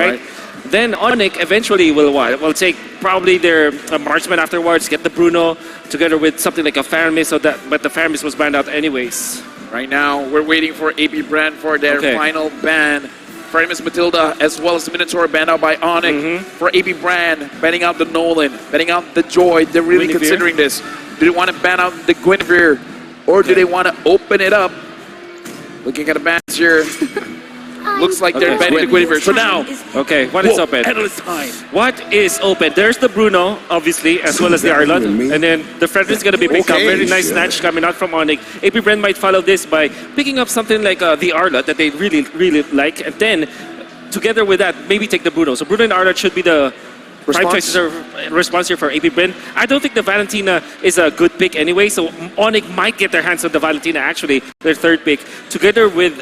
right? Then ONIC eventually will what? Will take probably their marksman afterwards, get the Bruno together with something like a Faramis, but the Faramis was banned out anyways. Right now, we're waiting for AB BREN for their final ban. Faramis Matilda as well as the Minotaur banned out by ONIC. For AB BREN, banning out the Nolan, banning out the Joy. They're really considering this. Do they want to ban out the Guinevere, or do they want to open it up? Looking at the bans here. Looks like they're banning the Guinevere. So now, what is open? Endless time. What is open? There's the Bruno, obviously, as well as the Arlott. And then the Frederick's going to be picked up. Very nice snatch coming out from ONIC. AB BREN might follow this by picking up something like the Arlott that they really, really like. And then, together with that, maybe take the Bruno. So Bruno and Arlott should be the prime choices or response here for AB BREN. I don't think the Valentina is a good pick anyway, so ONIC might get their hands on the Valentina, actually, their third pick, together with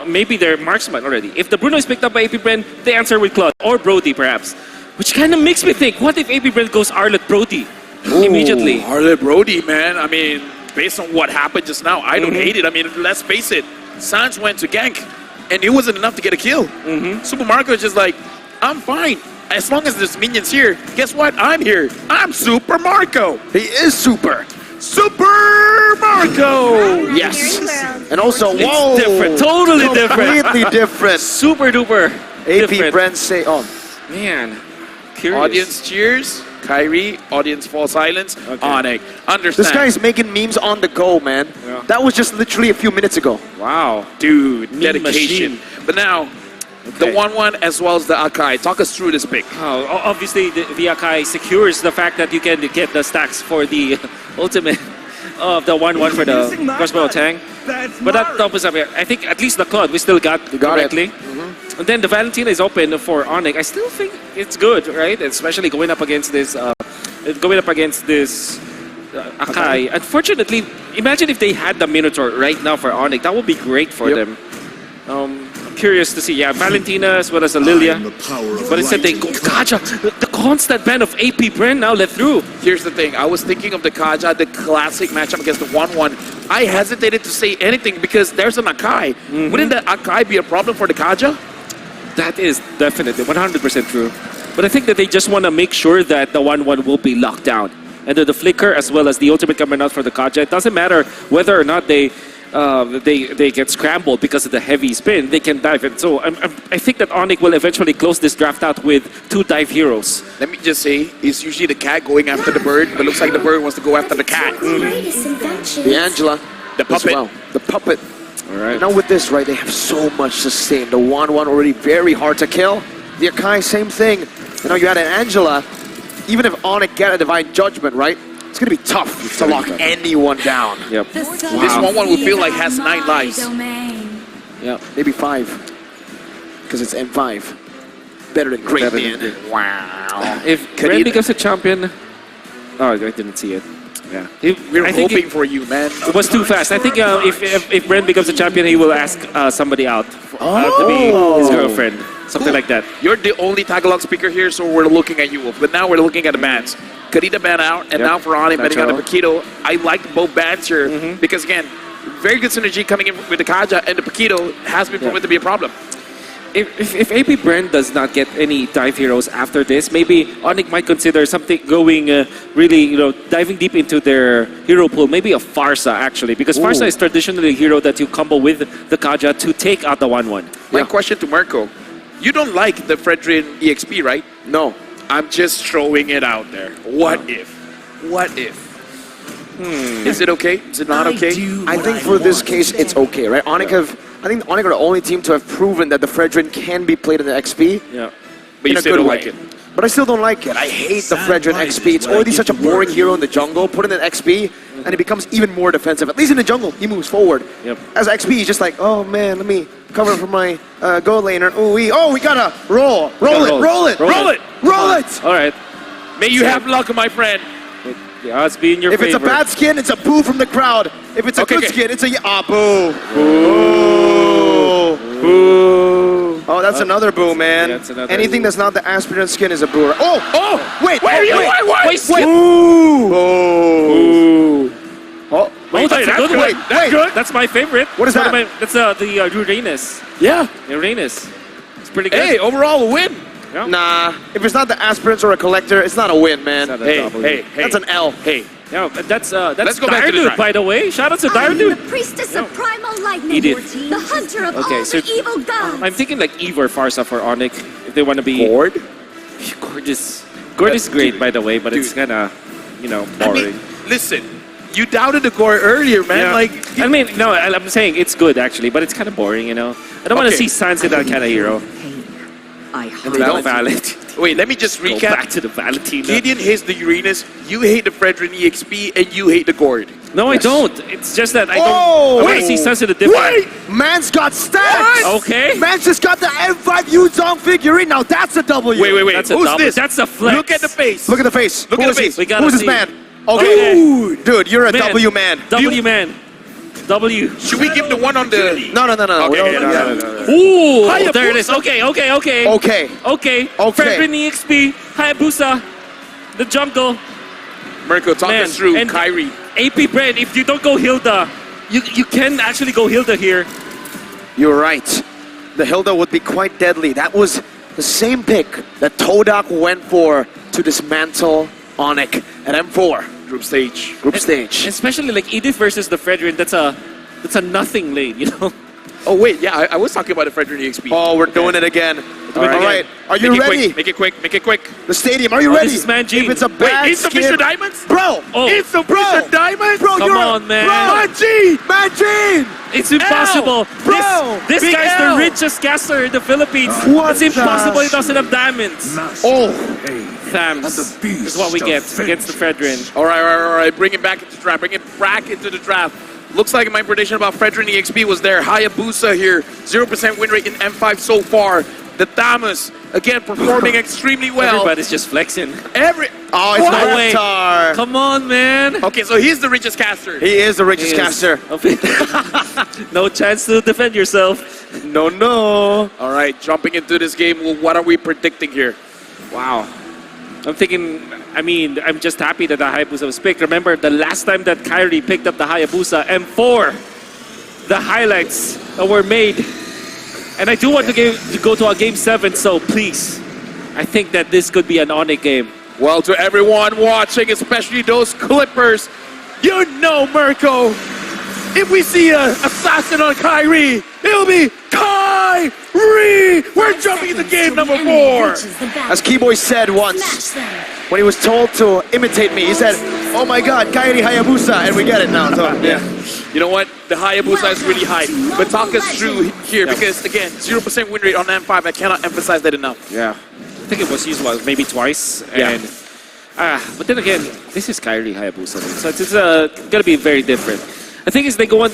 maybe their marksman already. If the Bruno is picked up by AB BREN, they answer with Claude, or Brody perhaps. Which kind of makes me think, what if AB BREN goes Arlott Brody immediately? Arlott Brody, man. I mean, based on what happened just now, I don't hate it. I mean, let's face it, Sanj went to gank, and it wasn't enough to get a kill. Super Marco is just like, I'm fine. As long as there's minions here, guess what? I'm here. I'm Super Marco. He is super. Super Marco! Yes. And also, it's different. Totally different. Completely different. Super duper AP BREN say, man. Curious. Audience cheers. Kyrie, audience fall silence. ONIC. Understand. This guy's making memes on the go, man. Yeah. That was just literally a few minutes ago. Wow. Dude, Meme dedication. machine. But now, the 1-1 as well as the Akai. Talk us through this pick. Oh, obviously, the Akai secures the fact that you can get the stacks for the ultimate of the 1-1 for the crossbow Tang. But that opens up here. I think at least the Claude we still got correctly. And then the Valentina is open for ONIC. I still think it's good, right? Especially going up against this Akai. Unfortunately, imagine if they had the Minotaur right now for ONIC. That would be great for them. Curious to see, Valentina as well as Lilia. But instead they go Kaja. The constant ban of AP BREN now let through. Here's the thing, I was thinking of the Kaja, the classic matchup against the 1-1. I hesitated to say anything because there's an Akai. Wouldn't the Akai be a problem for the Kaja? That is definitely 100% true. But I think that they just want to make sure that the 1-1 will be locked down. And the flicker as well as the ultimate coming out for the Kaja. It doesn't matter whether or not they get scrambled because of the heavy spin, they can dive. And so I think that ONIC will eventually close this draft out with 2 dive heroes. Let me just say, it's usually the cat going after the bird, but it looks like the bird wants to go after the cat. The Angela. The puppet. Well. The puppet. All right. Now with this, right, they have so much sustain. The 1-1 already very hard to kill. The Akai, same thing. You know, you had an Angela. Even if ONIC get a Divine Judgment, right? It's going to be tough to lock anyone down. Yep. This 1-1 would feel like has 9 lives. Yeah, maybe 5. Because it's M5. Better than Great Man. Wow. If BREN becomes a champion... Oh, I didn't see it. Yeah. We're hoping for you, man. It was too fast. I think if BREN becomes a champion, he will ask somebody out to be his girlfriend. Something like that. You're the only Tagalog speaker here, so we're looking at you. But now we're looking at the bans. Karita ban out, and now for ONIC banning out the Paquito. I like both bans here because, again, very good synergy coming in with the Kaja, and the Paquito has been proven to be a problem. If AP BREN does not get any dive heroes after this, maybe ONIC might consider something going really, diving deep into their hero pool. Maybe a Farsa, actually, because Farsa is traditionally a hero that you combo with the Kaja to take out the 1-1. My question to Marco, you don't like the Fredrin EXP, right? No. I'm just throwing it out there. What if? What if? Is it okay? Is it not okay? I think for this case, it's okay, right? I think ONIC are the only team to have proven that the Fredrin can be played in the XP. Yeah. But you still don't like it. But I still don't like it. I hate the Fredrin XP. It's already such a boring hero in the jungle. Put in an XP, and it becomes even more defensive. At least in the jungle, he moves forward. Yep. As XP, he's just like, oh man, let me cover for my gold laner. Ooh, we gotta roll it. All right. May you have luck, my friend. The odds be in your favor. If it's a bad skin, it's a boo from the crowd. If it's a good skin, it's a boo. Boo. Oh, that's another boo, man. Yeah, that's another Anything that's not the aspirant skin is a boo. Wait. Ooh. Oh, Wait, that's a good one. That's good. That's my favorite. What is that? That's the Uranus. Yeah. Uranus. It's pretty good. Hey, overall a win. Yeah. Nah, if it's not the aspirants or a collector, it's not a win, man. It's not a Hey, W. hey, hey. That's an L. Hey, Yeah, but that's Let's go back to the Dude, drive. by the way. Shout out to I am Dude. the priestess of primal lightning, Edith. the hunter of Okay, all so- the evil gods. I'm thinking like Eve or Farsa for ONIC if they want to be Gord? gorgeous. Gord is great, Dude. by the way, but it's Dude. kind of, I boring. mean, listen, you doubted the core earlier, man. Yeah. Like, I mean, no, I'm saying it's good actually, but it's kind of boring, I don't want to Okay. see Sans in that kind of hero. I And they don't valid. wait, let me just Go recap. back to the Valentina. Gideon hates the Uranus, you hate the Fredrin EXP, and you hate the Gord. No, I don't. It's just that I Oh, don't. I want to wait. see Sans in a different. Man's got stats. Okay. Man's just got the M5 Yuzong figurine. Now that's a W. Wait. That's a Who's double. this? That's a flex. Look at the face. Look at the face. Look Who at is the he? face. We gotta Who's this see. man? Okay. Ooh, dude, you're a Man. W man. W man. W. Should we give the one on the... No. Okay, We don't- no. Ooh, Hayabusa. there it is. Okay. Okay. Okay. Okay. Fredrin EXP, Hayabusa, the jungle, Mirko, talk Man, us through and- Kyrie. AP Bren. If you don't go Hilda, you can actually go Hilda here. You're right. The Hilda would be quite deadly. That was the same pick that Todak went for to dismantle ONIC at M4 Group stage. group stage. Especially like Edith versus the Fredrin. That's a nothing lane, Oh, wait, yeah, I was talking about the Fredrin EXP. Oh, we're doing it again. All right, are you ready? Make it quick. The stadium, are you Oh, ready? this is Manjin. If it's a Wait, bad insufficient skip, diamonds? bro, Oh, Insufficient diamonds? bro, Come you're on, man. Manjin, Manjin. it's impossible. Bro, this Big guy's L. the richest caster in the Philippines. What It's impossible the- he doesn't have diamonds. Oh, Thams is what we get against the Fredrin. All right. Bring it back into the draft. Bring it back into the draft. Looks like my prediction about Fredrin EXP was there. Hayabusa here, 0% win rate in M5 so far. The Thamus, again, performing extremely well. Everybody's just flexing. oh, it's No way. Reptar. Come on, man. Okay, so he's the richest caster. He is the richest Yes. caster. No chance to defend yourself. No. All right, jumping into this game, well, what are we predicting here? Wow. I'm just happy that the Hayabusa was picked. Remember, the last time that Kyrie picked up the Hayabusa, M4, the highlights that were made. And I do want to go to a Game 7, so please, I think that this could be an ONIC game. Well, to everyone watching, especially those Clippers, you know, Mirko, if we see an assassin on Kyrie, it'll be Kyrie! We're jumping into game number 4. As Keyboy said once, when he was told to imitate me, he said, "Oh my God, Kairi Hayabusa," and we get it now. So, yeah. You know what? The Hayabusa is really high. But talk us through here, because again, 0% win rate on M5. I cannot emphasize that enough. Yeah. I think it was used maybe twice. Yeah. And, but then again, this is Kyrie Hayabusa. So it's going to be very different. I think is they went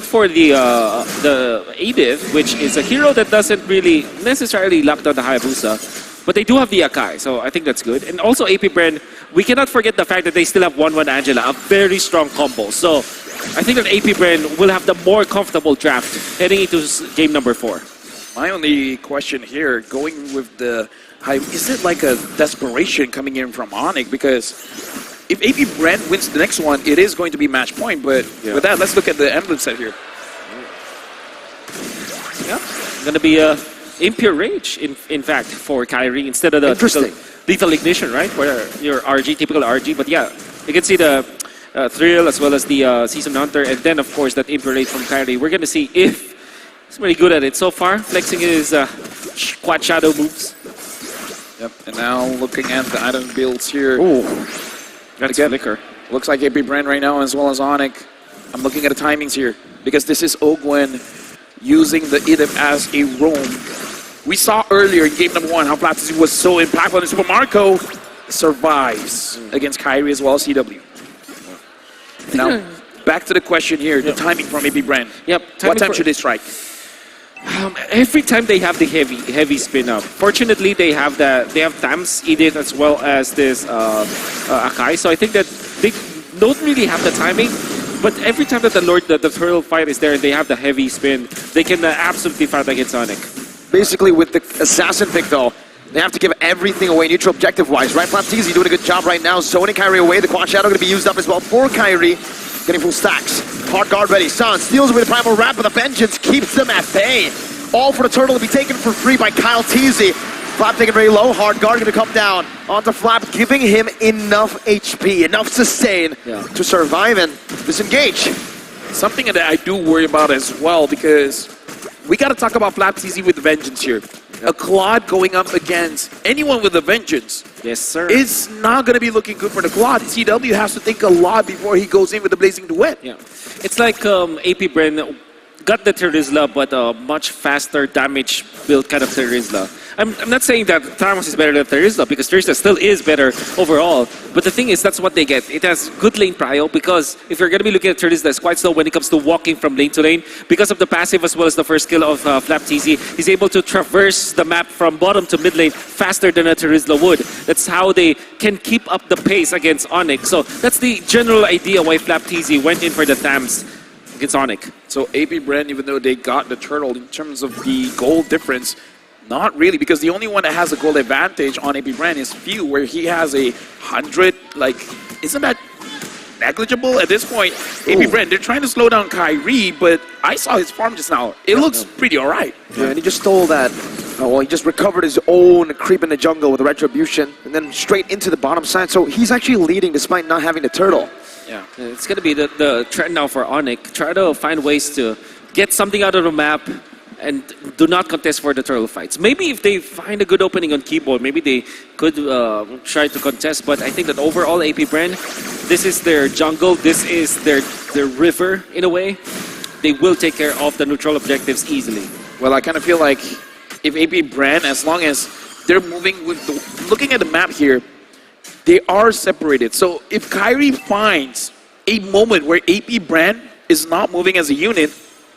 for the Edith, which is a hero that doesn't really necessarily lock down the Hayabusa, but they do have the Akai, so I think that's good. And also AP Bren, we cannot forget the fact that they still have 1-1 Angela, a very strong combo. So I think that AP Bren will have the more comfortable draft heading into game number 4. My only question here, going with the high, is it like a desperation coming in from ONIC? Because if AP Bren wins the next one, it is going to be match point. But with that, let's look at the emblem set here. Yeah, going to be Impure Rage, in fact, for Kyrie instead of the Interesting. lethal Ignition, right? For your RG, typical RG. But yeah, you can see the Thrill as well as the Season Hunter, and then of course that Impure Rage from Kyrie. We're going to see if he's really good at it so far, flexing his quad shadow moves. Yep. And now looking at the item builds here. Ooh, that's Again, Flicker. Looks like AP Bren right now as well as ONIC. I'm looking at the timings here because this is Ogwen using the Edith as a roam. We saw earlier in game number 1 how Platzi was so impactful, and Super Marco survives against Kyrie as well as CW. Now, back to the question here, the timing from AP Bren. Yep. What time should they strike? Every time they have the heavy spin up. Fortunately, they have Tams, Edith, as well as this Akai. So I think that they don't really have the timing. But every time that the turtle fight is there and they have the heavy spin, they can absolutely fight against ONIC. Basically, with the assassin pick, though, they have to give everything away neutral objective-wise, right? Platzi doing a good job right now, zoning Kyrie away. The quad shadow going to be used up as well for Kyrie. Getting full stacks. Hard guard ready. San steals away the primal wrap, but the vengeance keeps them at bay. All for the turtle to be taken for free by Kyle Teasy. Flap taken very low, hard guard going to come down onto Flap, giving him enough HP, enough sustain to survive and disengage. Something that I do worry about as well, because we got to talk about Flap TZ with vengeance here. A Claude going up against anyone with a vengeance. Yes, sir. It's not going to be looking good for the Claude. CW has to think a lot before he goes in with the Blazing Duet. Yeah. It's like AP Bren got the Terizla, but a much faster damage build kind of Terizla. I'm not saying that Thermos is better than Terizla, because Terizla still is better overall. But the thing is, that's what they get. It has good lane prio, because if you're going to be looking at Terizla, it's quite slow when it comes to walking from lane to lane. Because of the passive as well as the first skill of Flap TZ, he's able to traverse the map from bottom to mid lane faster than a Terizla would. That's how they can keep up the pace against ONIC. So that's the general idea why Flap TZ went in for the Thams against ONIC. So AP Bren, even though they got the turtle in terms of the gold difference, not really, because the only one that has a gold advantage on AP Bren is Few, where he has 100. Like, isn't that negligible at this point? AP Bren, they're trying to slow down Kyrie, but I saw his farm just now. It looks pretty alright. Yeah, and he just stole that. Well, he just recovered his own creep in the jungle with a Retribution, and then straight into the bottom side. So he's actually leading despite not having the turtle. Yeah, it's going to be the trend now for ONIC. Try to find ways to get something out of the map and do not contest for the turtle fights. Maybe if they find a good opening on keyboard, maybe they could try to contest. But I think that overall, AP Bren, this is their jungle. This is their river, in a way. They will take care of the neutral objectives easily. Well, I kind of feel like if AP Bren, as long as they're moving with looking at the map here, they are separated. So if Kyrie finds a moment where AP Bren is not moving as a unit,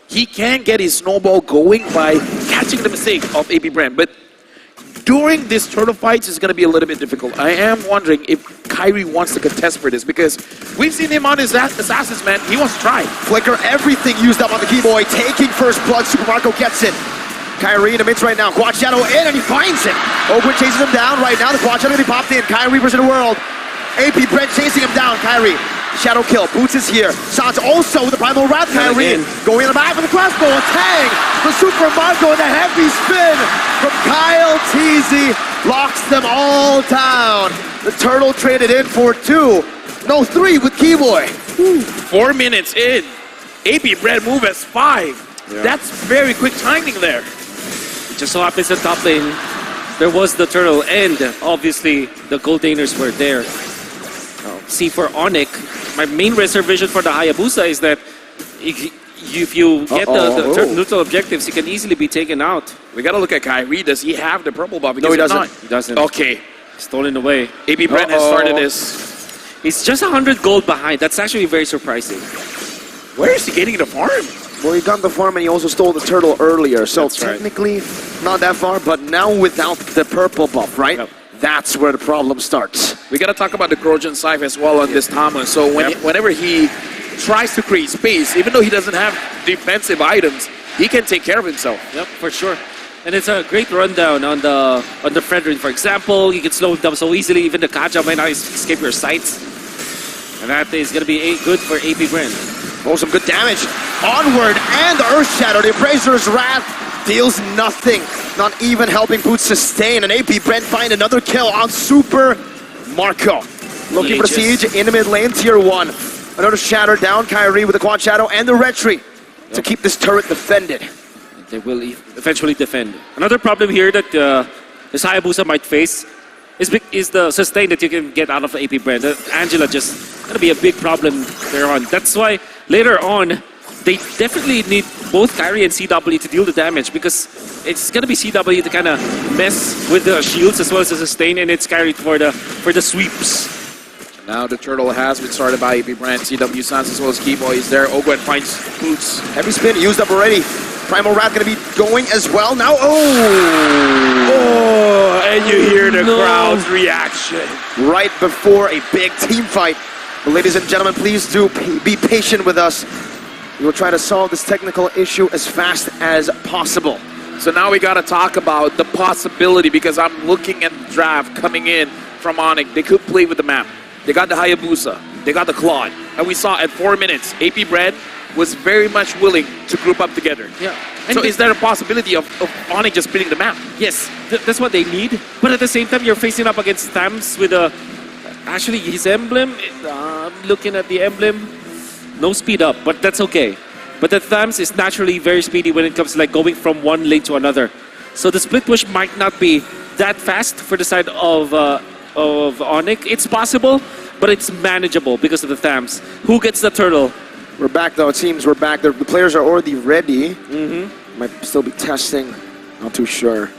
he can get his snowball going by catching the mistake of AP Bren. But during this turtle fights, it's going to be a little bit difficult. I am wondering if Kyrie wants to contest for this, because we've seen him on his assassins, man. He wants to try. Flicker, everything used up on the Keyboy, taking first blood. Super Marco gets it. Kyrie in the midst right now. Quad Shadow in, and he finds it. Ogwin chases him down right now. The Quad Shadow going to be popped in. Kyrie versus the world. AP Brent chasing him down. Kyrie. Shadow kill. Boots is here. Sans also with the Primal Wrath. Kyrie going in the back with the crossbow. A tang. The Super Marco and the heavy spin from Kyle Teasy locks them all down. The turtle traded in for 3 with Keyboy. 4 minutes in. AP Bren move as 5. Yeah. That's very quick timing there. It just so happens at top lane, there was the turtle, and obviously the gold laners were there. See, for ONIC, my main reservation for the Hayabusa is that if you get the neutral objectives, you can easily be taken out. We gotta look at Kyrie. Does he have the purple buff? No, he doesn't. Not. He doesn't. Okay. Stolen away. AP Bren has started this. He's just 100 gold behind. That's actually very surprising. Where is he getting the farm? Well, he got the farm and he also stole the turtle earlier, so That's technically not that far, but now without the purple buff, right? Yep. That's where the problem starts. We got to talk about the Grojan Scythe as well on this Tama. So whenever he tries to create space, even though he doesn't have defensive items, he can take care of himself. Yep, for sure. And it's a great rundown on the Fredrin, for example. You can slow him down so easily. Even the Kaja might not escape your sights. And that is going to be good for AP Bren. Oh, some good damage. Onward and Earth Shadow. The Appraiser's Wrath deals nothing. Not even helping Boots sustain. And AP Bren find another kill on Super Marco. Looking for the siege in the mid lane, tier 1. Another Shatter down. Kyrie with the Quad Shadow and the Retry to keep this turret defended. They will eventually defend. Another problem here that this Hayabusa might face is the sustain that you can get out of the AP Bren. Angela just going to be a big problem there on. That's why later on, they definitely need both Kyrie and CW to deal the damage, because it's going to be CW to kind of mess with the shields as well as the sustain, and it's Kyrie for the sweeps. Now the turtle has been started by AP Bren. CW Sans as well as Keyboy is there. Ogwen finds Boots. Heavy spin used up already. Primal Wrath going to be going as well. Now, and you hear the crowd's reaction. Right before a big team fight. But ladies and gentlemen, please do be patient with us. We will try to solve this technical issue as fast as possible. So now we got to talk about the possibility, because I'm looking at the draft coming in from ONIC. They could play with the map. They got the Hayabusa. They got the Claude. And we saw at 4 minutes, AP Bren was very much willing to group up together. Yeah. So is there a possibility of ONIC just splitting the map? Yes, that's what they need. But at the same time, you're facing up against Thams with a... Actually, his emblem, looking at the emblem, no speed up, but that's okay. But the Thams is naturally very speedy when it comes to like going from one lane to another. So the split push might not be that fast for the side of ONIC. It's possible, but it's manageable because of the Thams. Who gets the turtle? We're back though, it seems we're back. The players are already ready. Might still be testing, not too sure.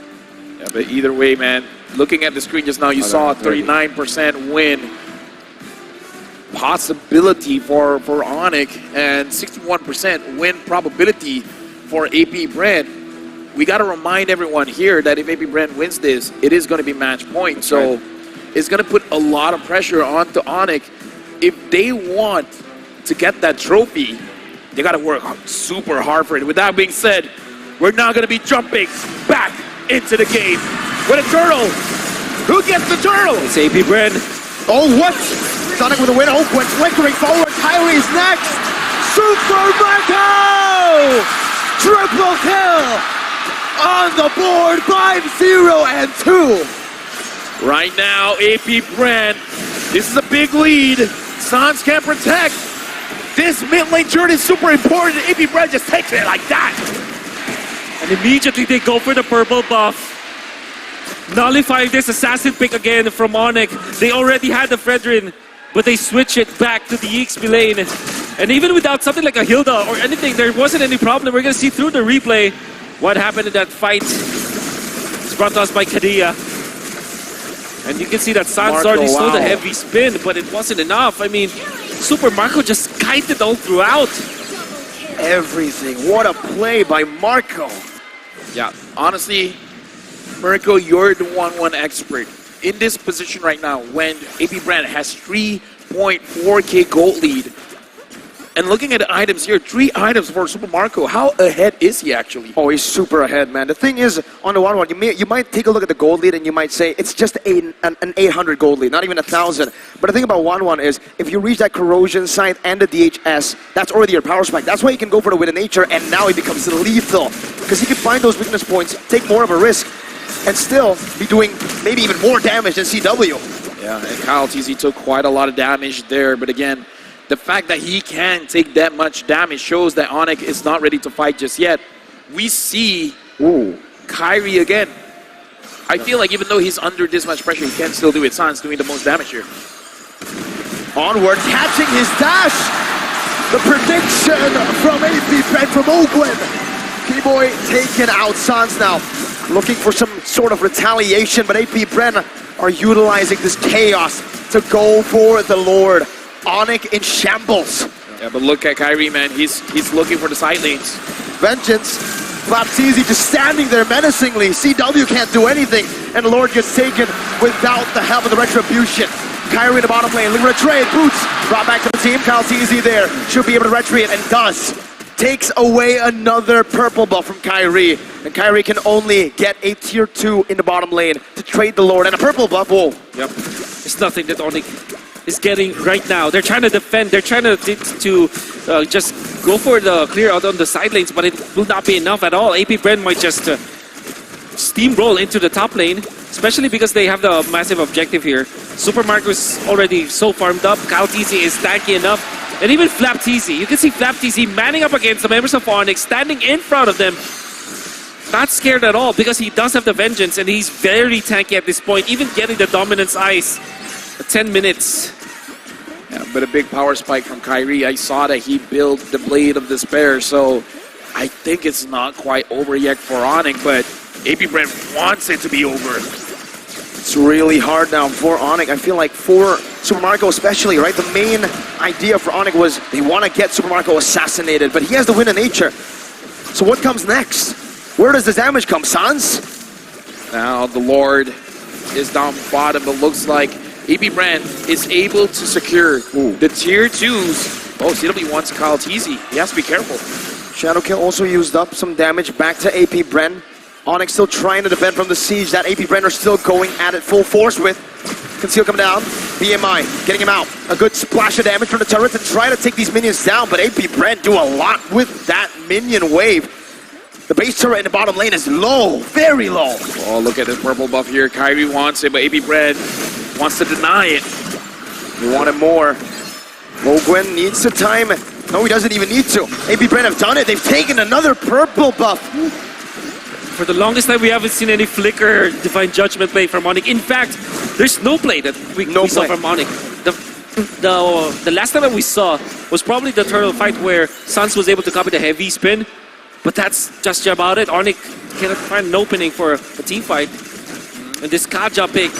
Yeah, but either way, man, looking at the screen just now, you saw a 39% win possibility for ONIC and 61% win probability for AP BREN. We got to remind everyone here that if AP BREN wins this, it is going to be match point. So it's going to put a lot of pressure onto ONIC. If they want to get that trophy, they got to work super hard for it. With that being said, we're now going to be jumping back into the game with a turtle. Who gets the turtle? It's AP BREN. Oh, what? Sonic with a win. Oak went flickering forward. Kyrie's next. Super Marco! Triple kill on the board. 5-0 and 2. Right now, AP BREN. This is a big lead. Sans can protect. This mid lane journey is super important. AP BREN just takes it like that. And immediately they go for the purple buff. Nullifying this assassin pick again from ONIC. They already had the Fredrin, but they switch it back to the EXP lane. And even without something like a Hilda or anything, there wasn't any problem. We're going to see through the replay what happened in that fight. It's brought to us by Kadia. And you can see that Sans already stole the heavy spin, but it wasn't enough. I mean, Super Marco just kited all throughout. Everything. What a play by Marco. Yeah, honestly, Marco, you're the 1-1 expert. In this position right now, when AP BREN has 3.4k gold lead, and looking at the items here, 3 items for Super Marco. How ahead is he actually? Oh, he's super ahead, man. The thing is, on the 1-1, you might take a look at the gold lead and you might say it's just an 800 gold lead, not even 1,000. But the thing about 1-1 is, if you reach that corrosion site and the DHS, that's already your power spike. That's why he can go for the Wit of Nature, and now he becomes lethal. Because he can find those weakness points, take more of a risk, and still be doing maybe even more damage than CW. Yeah, and Kyle TZ took quite a lot of damage there, but again, the fact that he can take that much damage shows that ONIC is not ready to fight just yet. We see Kyrie again. I feel like even though he's under this much pressure, he can still do it. Sans doing the most damage here. Onward, catching his dash. The prediction from AP BREN from Oakland. P-Boy taken out. Sans now looking for some sort of retaliation, but AP BREN are utilizing this chaos to go for the Lord. ONIC in shambles. Yeah, but look at Kyrie, man. He's looking for the side lanes. Vengeance. Flapsizi just standing there menacingly. CW can't do anything, and the Lord gets taken without the help of the Retribution. Kyrie in the bottom lane, looking for a trade. Boots brought back to the team. Kyle TZ there. Should be able to retreat, and does. Takes away another purple buff from Kyrie. And Kyrie can only get a tier 2 in the bottom lane to trade the Lord. And a purple buff, whoa. Yep. It's nothing that ONIC is getting right now. They're trying to defend. They're trying to just go for the clear out on the side lanes, but it will not be enough at all. AP BREN might just steamroll into the top lane, especially because they have the massive objective here. Super Marco is already so farmed up. Kyle TZ is tanky enough. And even Flap TZ. You can see Flap TZ manning up against the members of ONIC, standing in front of them. Not scared at all because he does have the Vengeance and he's very tanky at this point, even getting the Dominance Ice. 10 minutes. Yeah, but a big power spike from Kyrie. I saw that he built the Blade of Despair, so I think it's not quite over yet for ONIC, but AP BREN wants it to be over. It's really hard now for ONIC. I feel like for Super Marco especially, right? The main idea for ONIC was they want to get Super Marco assassinated, but he has the Win of Nature. So what comes next? Where does the damage come, Sans? Now the Lord is down bottom, but looks like AP BREN is able to secure the tier 2s. Oh, CW wants Kyle TZ. He has to be careful. Shadowkill also used up some damage back to AP BREN. ONIC still trying to defend from the siege that AP BREN are still going at it full force with. Conceal come down. BMI getting him out. A good splash of damage from the turret to try to take these minions down, but AP BREN do a lot with that minion wave. The base turret in the bottom lane is low, very low. Oh, look at this purple buff here. Kyrie wants it, but AP BREN wants to deny it. He wanted more. Ogwen needs the time. No, he doesn't even need to. AP BREN have done it. They've taken another purple buff. For the longest time, we haven't seen any flicker Divine Judgment play from ONIC. In fact, there's no play that we saw from ONIC. The last time that we saw was probably the turtle fight where Sans was able to copy the heavy spin, but that's just about it. ONIC cannot find an opening for a team fight. And this Kaja pick,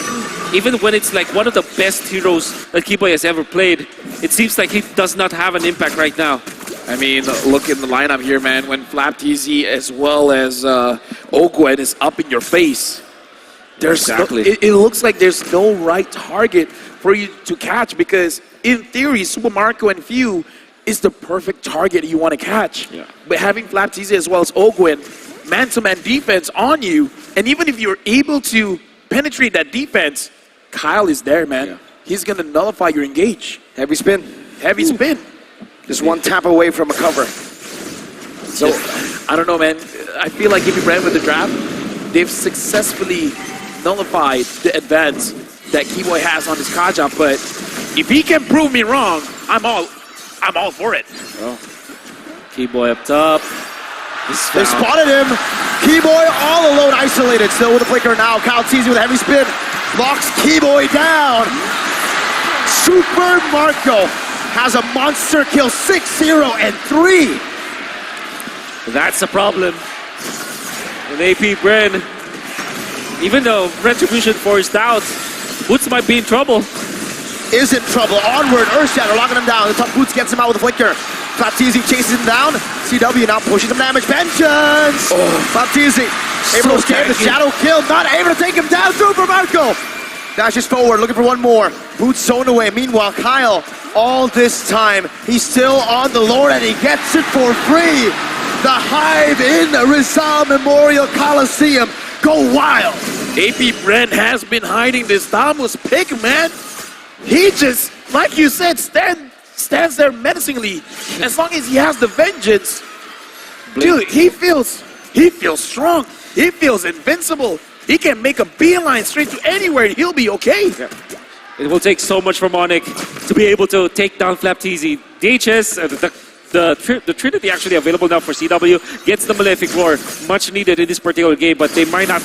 even when it's like one of the best heroes that Kiboy has ever played, it seems like he does not have an impact right now. I mean, look in the lineup here, man. When FlapTZ as well as Ogwen is up in your face, there's it looks like there's no right target for you to catch, because in theory, Super Marco and Few is the perfect target you want to catch. Yeah. But having FlapTZ as well as Ogwen, man-to-man defense on you, and even if you're able to penetrate that defense, Kyle is there, man. Yeah. He's going to nullify your engage. Heavy spin. Heavy spin. Just one tap away from a cover. So, I don't know, man. I feel like if you ran with the draft, they've successfully nullified the advance that Kiboy has on his Kaja, but if he can prove me wrong, I'm all for it. Oh. Kiboy up top. They spotted him. Kiboy all alone, isolated. Still with a flicker now. Kyle teasing with a heavy spin. Locks Kiboy down. Super Marco has a monster kill, 6-0 and 3. That's a problem. And AP BREN, even though Retribution forced out, Boots might be in trouble. Is in trouble. Onward, Earthshatter locking him down. The top Boots gets him out with a flicker. FlapTZ chases him down. CW now pushing some damage. Vengeance! FlapTZ able to escape the shadow kill. Not able to take him down. Super Marco dashes forward, looking for one more. Boots zoned away. Meanwhile, Kyle, all this time, he's still on the Lord and he gets it for free. The Hive in Rizal Memorial Coliseum. Go wild. AP BREN has been hiding this Thomas pick, man. He just, like you said, stands there menacingly. As long as he has the vengeance, dude, he feels strong. He feels invincible. He can make a beeline straight to anywhere and he'll be okay. Yeah. It will take so much from ONIC to be able to take down FlapTZ. DHS, the Trinity actually available now for CW, gets the Malefic Roar, much needed in this particular game, but they might not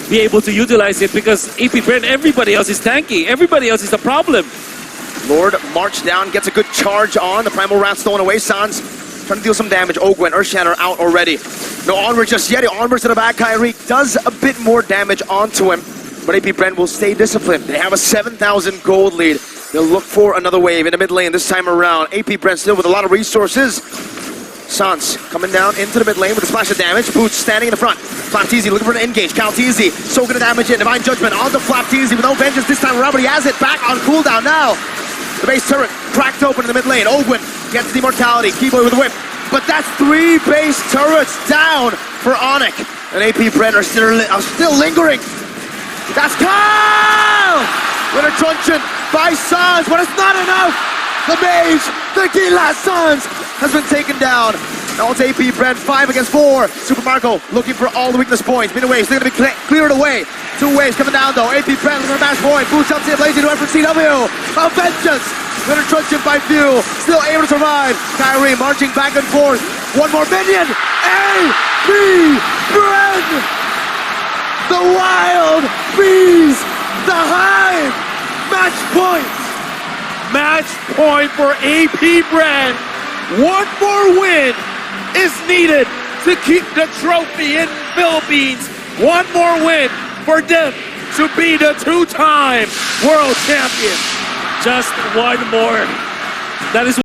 be able to utilize it because AP BREN, everybody else is tanky. Everybody else is the problem. Lord march down, gets a good charge on. The Primal Rat stolen away. Sans trying to deal some damage. Ogwen, Earthshatter out already. No onward just yet. He onwards to the back. Kyrie does a bit more damage onto him, but AP BREN will stay disciplined. They have a 7,000 gold lead. They'll look for another wave in the mid lane this time around. AP BREN still with a lot of resources. Sans coming down into the mid lane with a splash of damage. Boots standing in the front. FlapTZ looking for an engage. KyleTZ soaking the damage in. Divine Judgment on the FlapTZ with no vengeance this time around, but he has it back on cooldown now. The base turret cracked open in the mid lane. Ogwen gets the immortality. Kiboy with a whip. But that's 3 base turrets down for ONIC. And AP BREN are still lingering. That's Kyle! With a truncheon by Sans, but it's not enough. The mage, the Gila Sans, has been taken down. Now it's AP BREN 5 against 4. Super Marco looking for all the weakness points. Mid waves, they're going to be cleared away. 2 waves coming down though. AP BREN looking for a match point. Boots up to the blazing to for CW. A vengeance. With a truncheon by Few. Still able to survive. Kyrie marching back and forth. One more minion. AP BREN. The Wild Bees. The Hive. Match point. Match point for AP BREN. One more win is needed to keep the trophy in Philippines. One more win for them to be the 2-time world champion. Just one more. That is